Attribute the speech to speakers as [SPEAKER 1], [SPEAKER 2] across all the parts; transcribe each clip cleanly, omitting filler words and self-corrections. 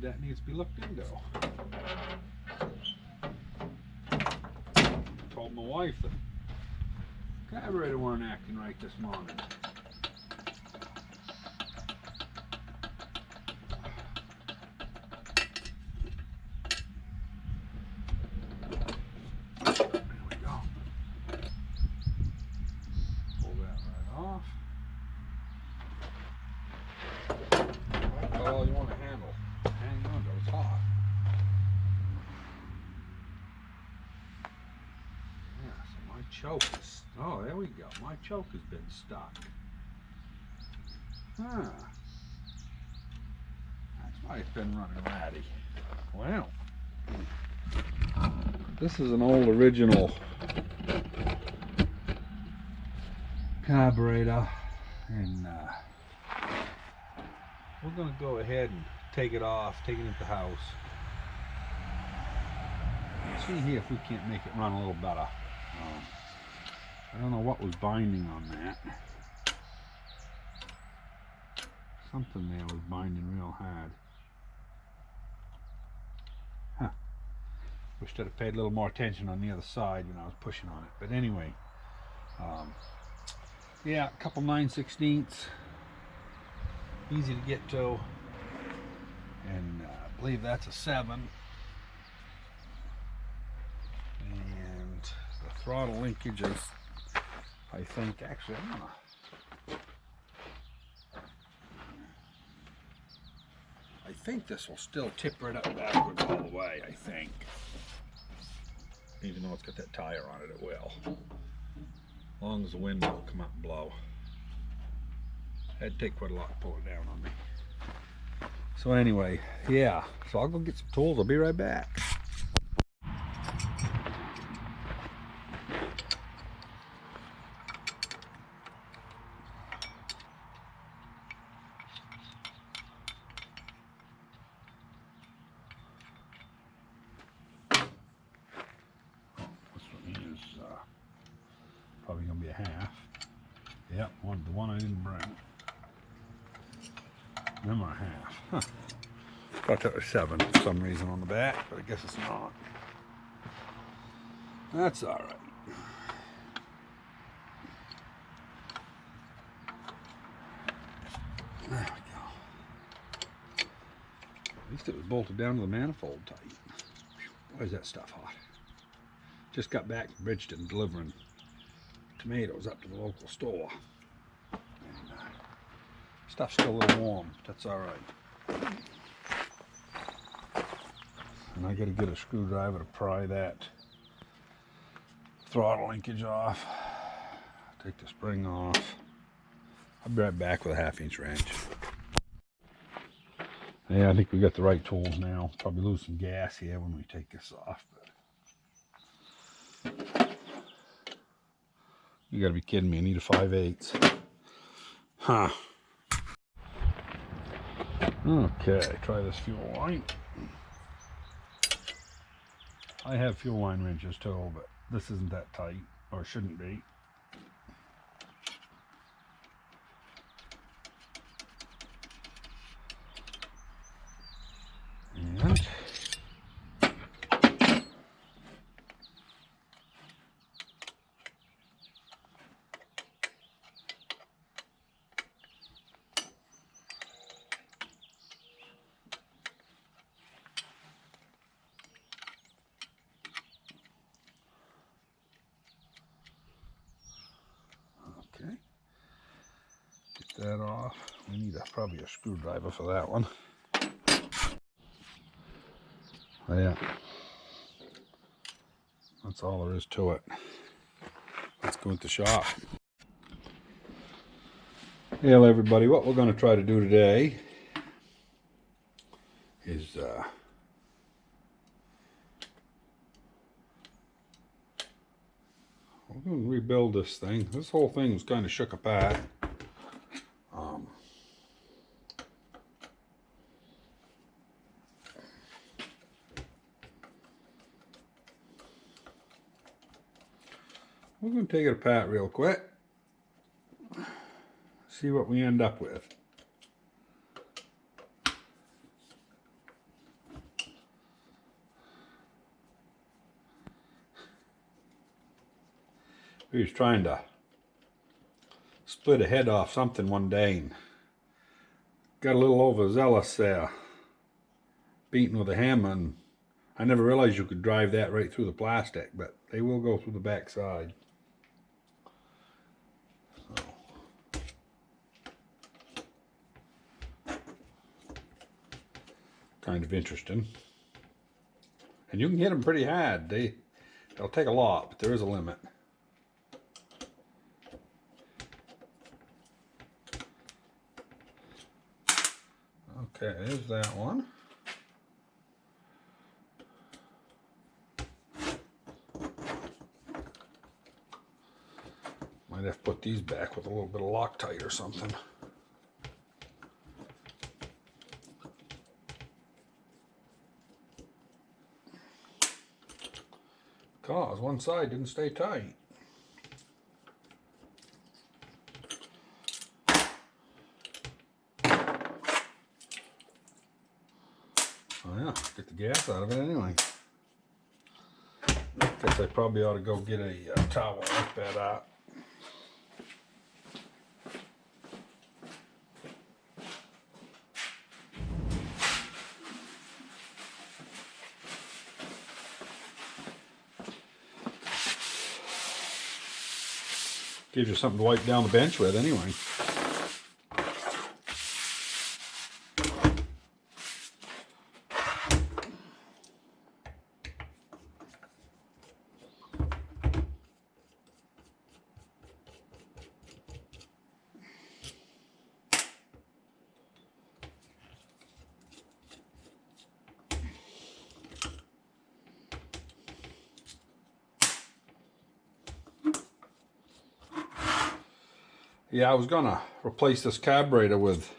[SPEAKER 1] that needs to be looked into. Told my wife the carburetor weren't acting right this morning. All you want to handle. Hang on, it's hot. Yeah, so my choke is, oh, there we go. My choke has been stuck. Huh. That's why it's been running ratty. Well, this is an old original carburetor, and we're going to go ahead and take it off, take it into the house. See here if we can't make it run a little better. I don't know what was binding on that. Something there was binding real hard. Huh. Wish I'd have paid a little more attention on the other side when I was pushing on it. But anyway, yeah, a couple 9/16. Easy to get to, and I believe that's a 7, and the throttle linkage is, I think, actually I think this will still tip right up backwards all the way, I think, even though it's got that tire on it, it will, as long as the wind won't come up and blow. That'd take quite a lot to pull it down on me. So anyway, yeah, so I'll go get some tools. I'll be right back. This one is probably going to be a half. Yep, the one I didn't bring. Them are half. Huh. Thought that was 7 for some reason on the back, but I guess it's not. That's all right. There we go. At least it was bolted down to the manifold tight. Why is that stuff hot? Just got back from Bridgeton delivering tomatoes up to the local store. And, stuff's still a little warm, but that's all right. And I got to get a screwdriver to pry that throttle linkage off. Take the spring off. I'll be right back with a 1/2-inch wrench. Yeah, I think we got the right tools now. Probably lose some gas here when we take this off. But you got to be kidding me! I need a 5/8. Huh. Okay, try this fuel line. I have fuel line wrenches too, but this isn't that tight, or shouldn't be. And okay, get that off. We need probably a screwdriver for that one. Yeah, that's all there is to it. Let's go into the shop. Hello everybody, what we're going to try to do today is we're going to rebuild this thing. This whole thing was kind of shook apart. We're going to take it apart real quick, see what we end up with. He was trying to split a head off something one day and got a little overzealous there, beating with a hammer, and I never realized you could drive that right through the plastic, but they will go through the back side. So, kind of interesting. And you can hit them pretty hard. They'll take a lot, but there is a limit. Okay, there's that one. Might have to put these back with a little bit of Loctite or something. Because one side didn't stay tight. Oh yeah, get the gas out of it anyway. Guess I probably ought to go get a towel and wipe that out. Gives you something to wipe down the bench with anyway. Yeah, I was gonna replace this carburetor with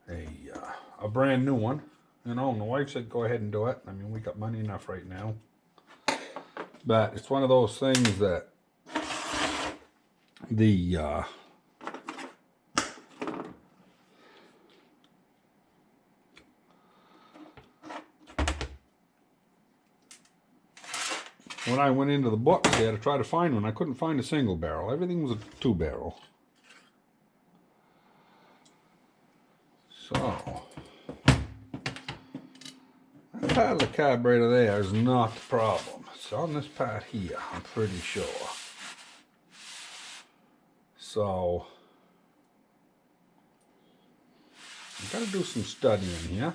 [SPEAKER 1] a brand new one, you know, and the wife said go ahead and do it. I mean, we got money enough right now. But it's one of those things that when I went into the books there to try to find one, I couldn't find a single barrel. Everything was a 2-barrel. So, that part of the carburetor there is not the problem. It's on this part here, I'm pretty sure. So, I've got to do some studying here.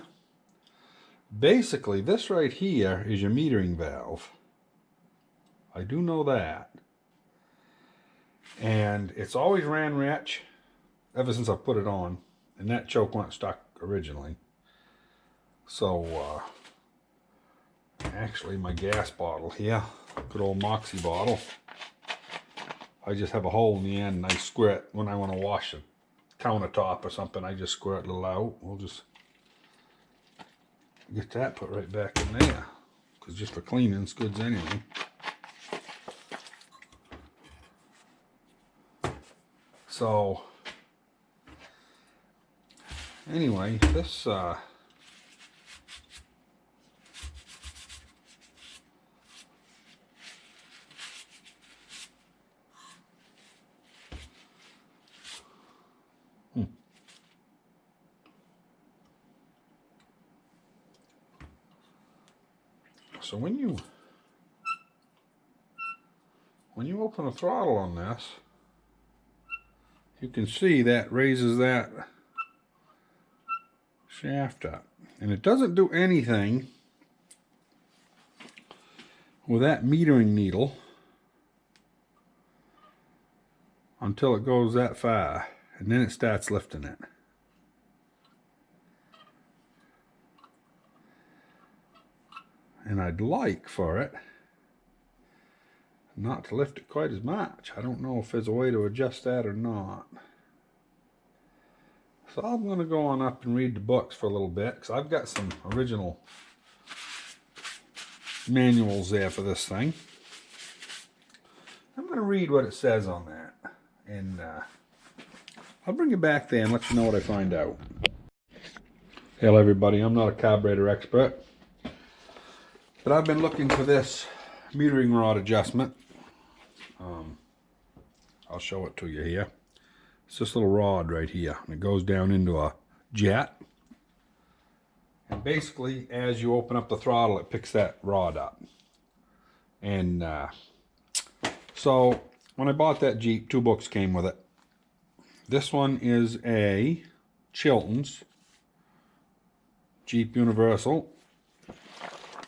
[SPEAKER 1] Basically, this right here is your metering valve. I do know that. And it's always ran rich ever since I put it on. And that choke went stuck originally. So, actually my gas bottle here, good old Moxie bottle, I just have a hole in the end and I squirt when I want to wash a countertop or something. I just squirt a little out. We'll just get that put right back in there. Because just for cleaning, it's good anyway. So, anyway, this, so when you open the throttle on this, you can see that raises that shaft up. And it doesn't do anything with that metering needle until it goes that far. And then it starts lifting it. And I'd like for it not to lift it quite as much. I don't know if there's a way to adjust that or not. So I'm going to go on up and read the books for a little bit, because I've got some original manuals there for this thing. I'm going to read what it says on that, and I'll bring you back there and let you know what I find out. Hello everybody, I'm not a carburetor expert, but I've been looking for this metering rod adjustment I'll show it to you here. It's this little rod right here, and it goes down into a jet. And basically, as you open up the throttle, it picks that rod up. And so when I bought that Jeep, 2 books came with it. This one is a Chilton's Jeep Universal.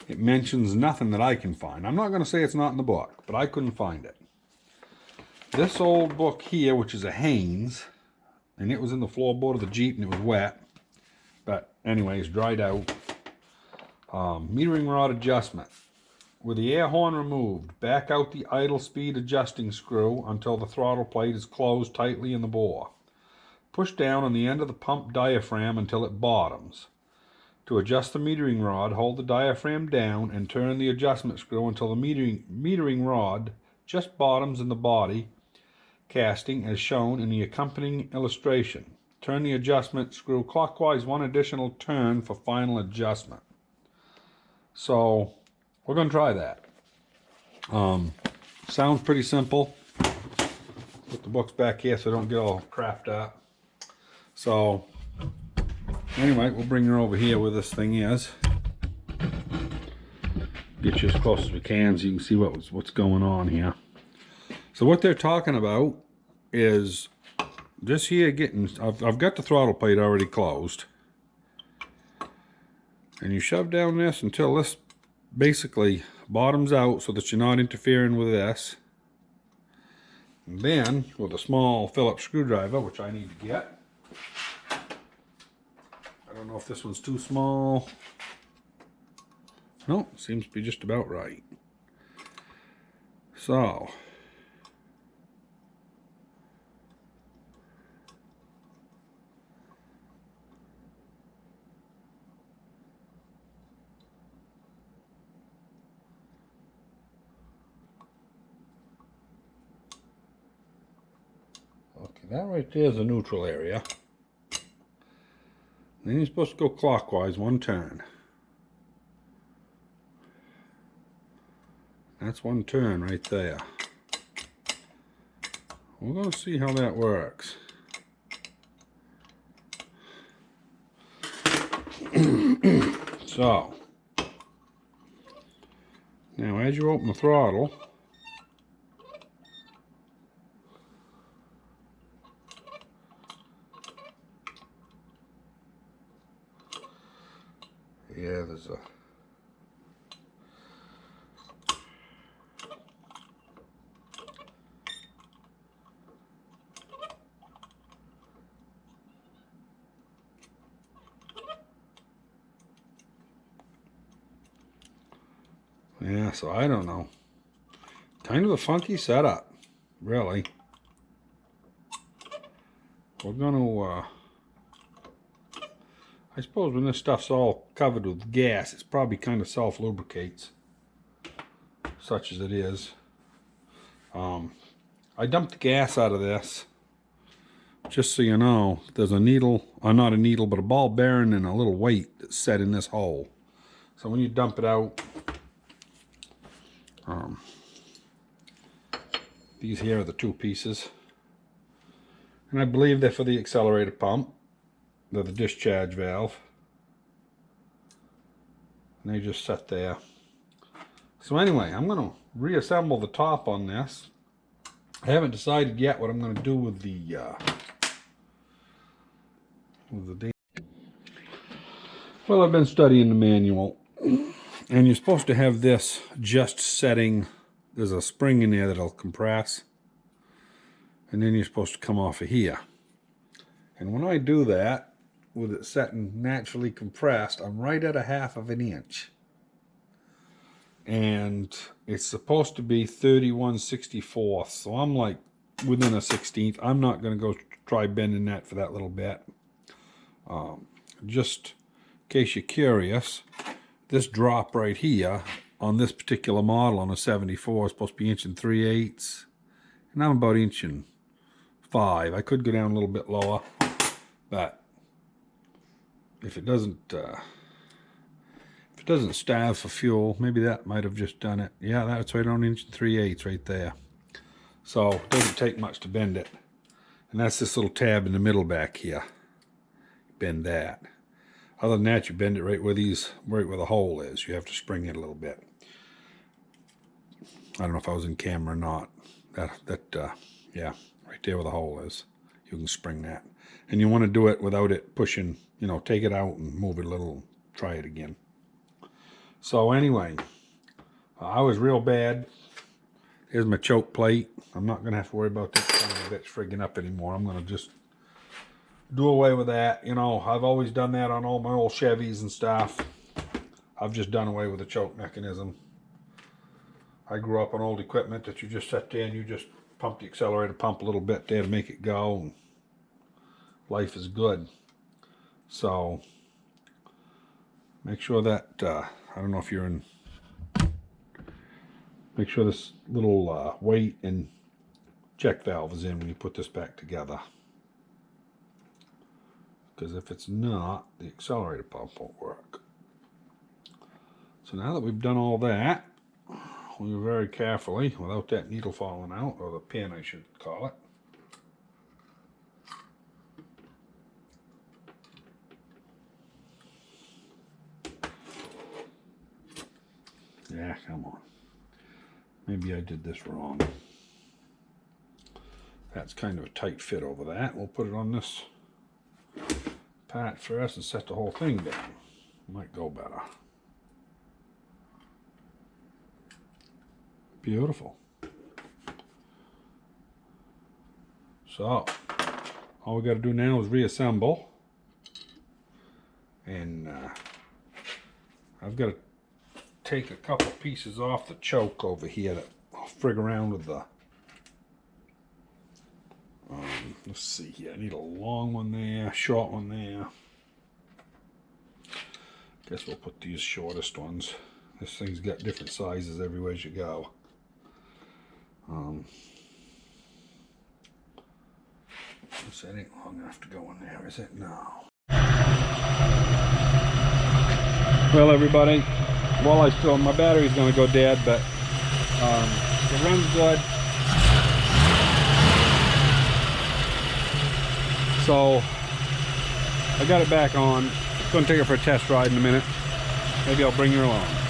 [SPEAKER 1] It mentions nothing that I can find. I'm not going to say it's not in the book, but I couldn't find it. This old book here, which is a Haynes, and it was in the floorboard of the Jeep and it was wet. But anyways, dried out. Metering rod adjustment. With the air horn removed, back out the idle speed adjusting screw until the throttle plate is closed tightly in the bore. Push down on the end of the pump diaphragm until it bottoms. To adjust the metering rod, hold the diaphragm down and turn the adjustment screw until the metering rod just bottoms in the body casting as shown in the accompanying illustration. Turn the adjustment screw clockwise 1 additional turn for final adjustment. So we're going to try that. Sounds pretty simple. Put the books back here so I don't get all crapped up. So anyway, we'll bring her over here where this thing is. Get you as close as we can so you can see what's going on here. So what they're talking about is this here getting, I've got the throttle plate already closed. And you shove down this until this basically bottoms out so that you're not interfering with this. And then with a small Phillips screwdriver, which I need to get. I don't know if this one's too small. No, seems to be just about right. So that right there is the neutral area. Then you're supposed to go clockwise 1 turn. That's 1 turn right there. We're going to see how that works. So, now as you open the throttle, yeah, there's a yeah, so I don't know. Kind of a funky setup, really. We're gonna I suppose when this stuff's all covered with gas, it's probably kind of self-lubricates, such as it is. I dumped the gas out of this, just so you know. There's a needle, or not a needle, but a ball bearing and a little weight that's set in this hole. So when you dump it out, these here are the 2 pieces. And I believe they're for the accelerator pump. They're the discharge valve. And they just sit there. So anyway, I'm going to reassemble the top on this. I haven't decided yet what I'm going to do with the well, I've been studying the manual, and you're supposed to have this just setting. There's a spring in there that'll compress, and then you're supposed to come off of here. And when I do that, with it setting naturally compressed, I'm right at a 1/2 inch. And it's supposed to be 31/64, so I'm like within a 1/16. I'm not going to go try bending that for that little bit. Just in case you're curious, this drop right here on this particular model on a 74 is supposed to be 1 3/8, and I'm about 1 5. I could go down a little bit lower, but if it doesn't starve for fuel, maybe that might have just done it. Yeah, that's right on 1 3/8 right there. So it doesn't take much to bend it. And that's this little tab in the middle back here. Bend that. Other than that, you bend it right where the hole is. You have to spring it a little bit. I don't know if I was in camera or not. Yeah, right there where the hole is. You can spring that. And you want to do it without it pushing, you know, take it out and move it a little, try it again. So anyway, I was real bad. Here's my choke plate. I'm not going to have to worry about this kind of bitch frigging up anymore. I'm going to just do away with that. You know, I've always done that on all my old Chevys and stuff. I've just done away with the choke mechanism. I grew up on old equipment that you just set there and you just pump the accelerator pump a little bit there to make it go. And life is good. So make sure that, I don't know if you're in, make sure this little weight and check valve is in when you put this back together. Because if it's not, the accelerator pump won't work. So now that we've done all that, we very carefully, without that needle falling out, or the pin I should call it. Yeah, come on. Maybe I did this wrong. That's kind of a tight fit over that. We'll put it on this part first and set the whole thing down. Might go better. Beautiful. So, all we got to do now is reassemble. And I've got to take a couple pieces off the choke over here that I'll frig around with the let's see here. I need a long one there, short one there. Guess we'll put these shortest ones. This thing's got different sizes everywhere as you go. That ain't long enough to go in there, is it? No. Well, everybody, while my battery's going to go dead, but it runs good. So I got it back on. Going to take it for a test ride in a minute. Maybe I'll bring you along.